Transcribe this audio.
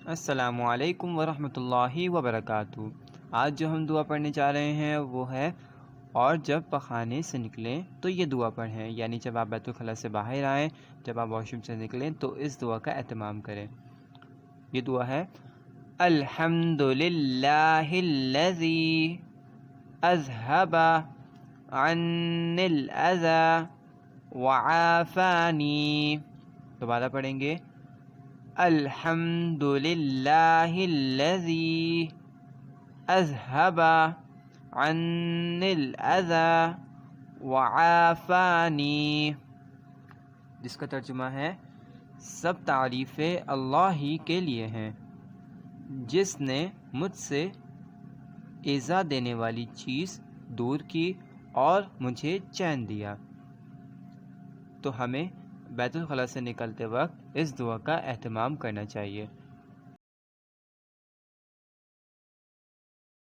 السلام علیکم ورحمۃ اللہ وبرکاتہ۔ آج جو ہم دعا پڑھنے جا رہے ہیں وہ ہے اور جب پخانے سے نکلیں تو یہ دعا پڑھیں، یعنی جب آپ بیت الخلاء سے باہر آئیں، جب آپ واش روم سے نکلیں تو اس دعا کا اہتمام کریں۔ یہ دعا ہے الحمد للہ الذی اذہب عنی الاذی وعافانی۔ دوبارہ پڑھیں گے الحمد للہ الذی اذہب عنی الاذی وعافانی، جس کا ترجمہ ہے سب تعریفیں اللہ ہی کے لیے ہیں جس نے مجھ سے ایذا دینے والی چیز دور کی اور مجھے چین دیا۔ تو ہمیں بیت الخلاء سے نکلتے وقت اس دعا کا اہتمام کرنا چاہیے۔